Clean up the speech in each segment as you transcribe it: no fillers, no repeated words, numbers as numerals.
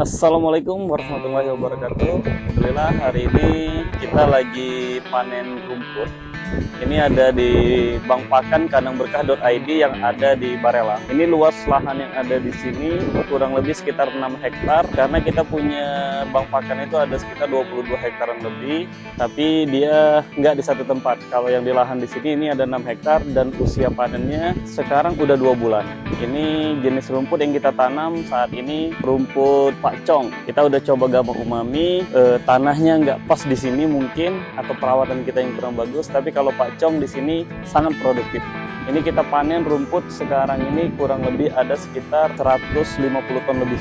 Assalamualaikum warahmatullahi wabarakatuh. Alhamdulillah hari ini kita lagi panen rumput. Ini ada di Bank Pakan Kandang-Berkah.id yang ada di Barelang. Ini luas lahan yang ada di sini kurang lebih sekitar 6 hektar. Karena kita punya Bank Pakan itu ada sekitar 22 hektaran lebih, tapi dia nggak di satu tempat. Kalau yang di lahan di sini ini ada 6 hektar dan usia panennya sekarang udah 2 bulan. Ini jenis rumput yang kita tanam saat ini rumput pakcong. Kita udah coba gabah umami, tanahnya nggak pas di sini mungkin atau perawatan kita yang kurang bagus, tapi kalau pakcong di sini sangat produktif. Ini kita panen rumput sekarang ini kurang lebih ada sekitar 150 ton lebih.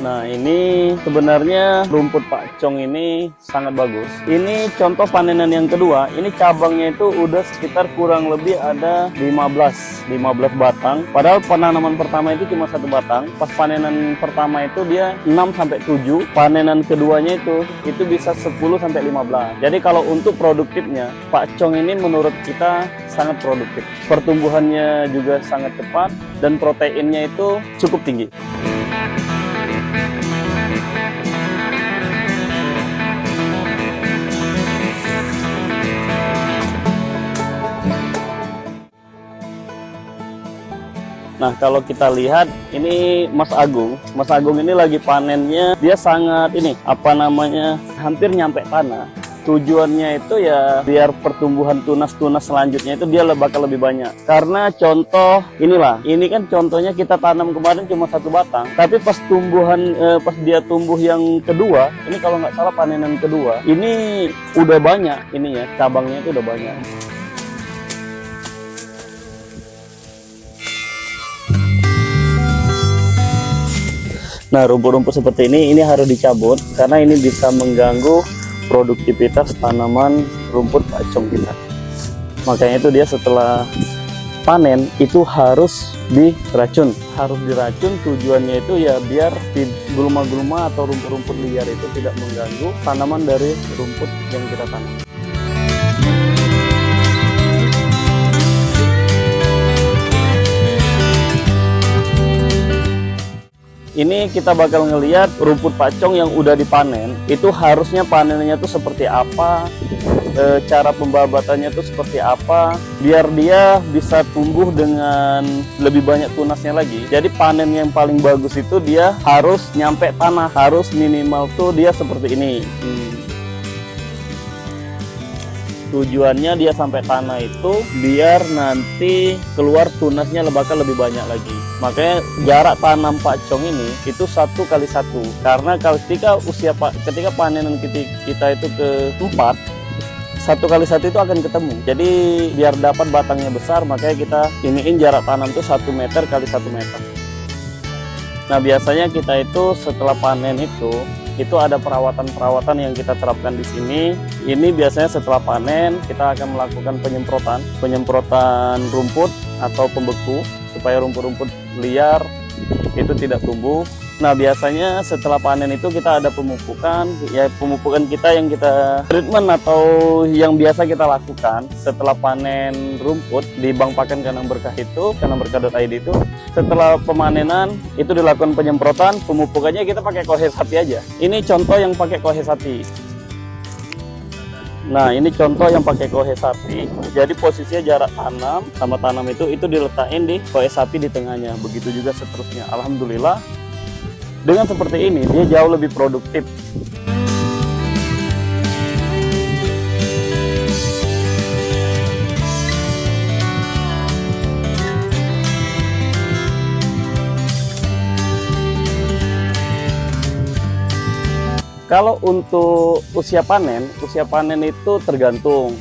Nah, ini sebenarnya rumput pakcong ini sangat bagus. Ini contoh panenan yang kedua. Ini cabangnya itu udah sekitar kurang lebih ada 15 batang. Padahal penanaman pertama itu cuma 1 batang. Pas panenan pertama itu dia 6-7. Panenan keduanya itu bisa 10-15. Jadi kalau untuk produktifnya, pakcong ini menurut kita sangat produktif. Pertumbuhannya juga sangat cepat dan proteinnya itu cukup tinggi. Nah, kalau kita lihat ini Mas Agung ini lagi panennya, dia sangat hampir nyampe tanah. Tujuannya itu ya biar pertumbuhan tunas-tunas selanjutnya itu dia bakal lebih banyak. Karena contoh ini kan contohnya kita tanam kemarin cuma 1 batang, tapi pas dia tumbuh yang kedua, ini kalau nggak salah panenan kedua, ini udah banyak cabangnya itu udah banyak. Nah, rumput-rumput seperti ini harus dicabut karena ini bisa mengganggu produktivitas tanaman rumput pakcong kita. Makanya itu dia setelah panen itu harus diracun. Tujuannya itu ya biar gulma-gulma atau rumput-rumput liar itu tidak mengganggu tanaman dari rumput yang kita tanam. Ini kita bakal ngelihat rumput pakcong yang udah dipanen, itu harusnya panennya tuh seperti apa, cara pembabatannya tuh seperti apa, biar dia bisa tumbuh dengan lebih banyak tunasnya lagi. Jadi panen yang paling bagus itu dia harus nyampe tanah, harus minimal tuh dia seperti ini. Tujuannya dia sampai tanah itu biar nanti keluar tunasnya bakal lebih banyak lagi. Makanya jarak tanam pakcong ini itu 1x1. Karena ketika panenan kita itu ke-4, 1x1 itu akan ketemu. Jadi biar dapat batangnya besar, makanya kita iniin jarak tanam itu 1 meter x 1 meter. Nah, biasanya kita itu setelah panen itu ada perawatan yang kita terapkan di sini. Ini biasanya setelah panen kita akan melakukan penyemprotan rumput atau pembeku supaya rumput-rumput liar itu tidak tumbuh. Nah, biasanya setelah panen itu kita ada pemupukan kita yang kita treatment atau yang biasa kita lakukan setelah panen rumput di Bank Pakan Kandang-Berkah.id itu setelah pemanenan itu dilakukan penyemprotan, pemupukannya kita pakai kohe sapi aja. Ini contoh yang pakai kohe sapi. Nah, ini contoh yang pakai kohe sapi. Jadi posisinya jarak tanam sama tanam itu diletakin di kohe sapi di tengahnya. Begitu juga seterusnya. Alhamdulillah dengan seperti ini dia jauh lebih produktif. Kalau untuk usia panen itu tergantung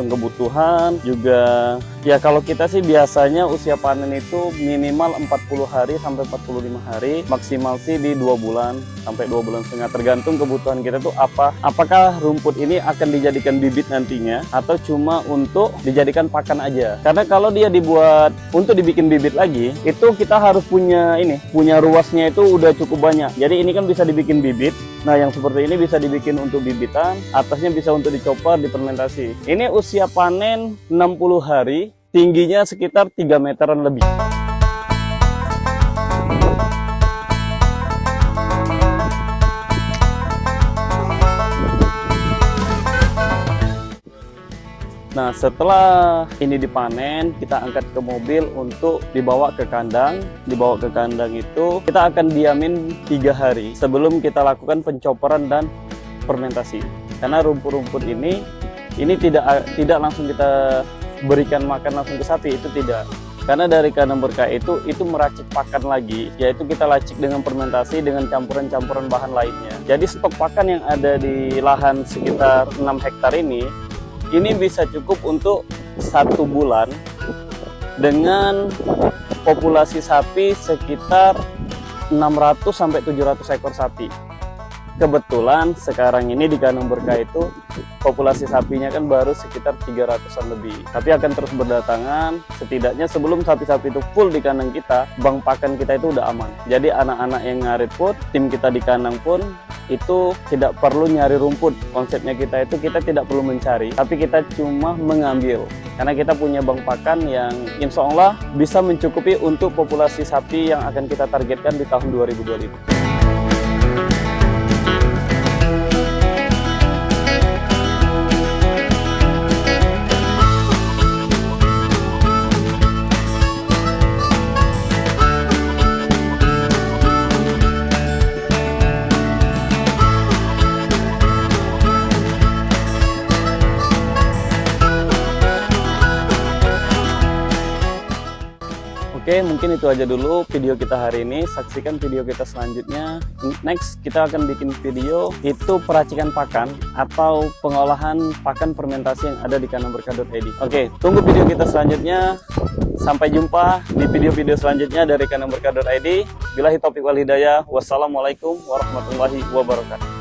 kebutuhan juga. Ya kalau kita sih biasanya usia panen itu minimal 40 hari sampai 45 hari, maksimal sih di 2 bulan sampai 2 bulan setengah, tergantung kebutuhan kita tuh apa. Apakah rumput ini akan dijadikan bibit nantinya atau cuma untuk dijadikan pakan aja. Karena kalau dia dibuat untuk dibikin bibit lagi, itu kita harus punya ruasnya itu udah cukup banyak. Jadi ini kan bisa dibikin bibit. Nah yang seperti ini bisa dibikin untuk bibitan, atasnya bisa untuk dicopar, difermentasi. Ini usia panen 60 hari, tingginya sekitar 3 meteran lebih. Nah setelah ini dipanen, kita angkat ke mobil untuk dibawa ke kandang. Dibawa ke kandang itu kita akan diamin 3 hari sebelum kita lakukan pencoporan dan fermentasi. Karena rumput-rumput ini tidak langsung kita berikan makan langsung ke sapi, itu tidak. Karena dari kandang berkah itu meracik pakan lagi, yaitu kita racik dengan fermentasi dengan campuran-campuran bahan lainnya. Jadi stok pakan yang ada di lahan sekitar 6 hektar ini bisa cukup untuk 1 bulan dengan populasi sapi sekitar 600 sampai 700 ekor sapi. Kebetulan sekarang ini di kandang berkah itu populasi sapinya kan baru sekitar 300-an lebih. Tapi akan terus berdatangan, setidaknya sebelum sapi-sapi itu full di kandang kita, bank pakan kita itu udah aman. Jadi anak-anak yang ngarit pun, tim kita di kandang pun itu tidak perlu nyari rumput. Konsepnya kita itu kita tidak perlu mencari, tapi kita cuma mengambil. Karena kita punya bank pakan yang insya Allah bisa mencukupi untuk populasi sapi yang akan kita targetkan di tahun 2025. Oke, mungkin itu aja dulu video kita hari ini. Saksikan video kita selanjutnya. Next, kita akan bikin video itu peracikan pakan atau pengolahan pakan fermentasi yang ada di kandangberkah.id. Oke, tunggu video kita selanjutnya. Sampai jumpa di video-video selanjutnya dari kandangberkah.id. Billahi taufiq wal hidayah. Wassalamualaikum warahmatullahi wabarakatuh.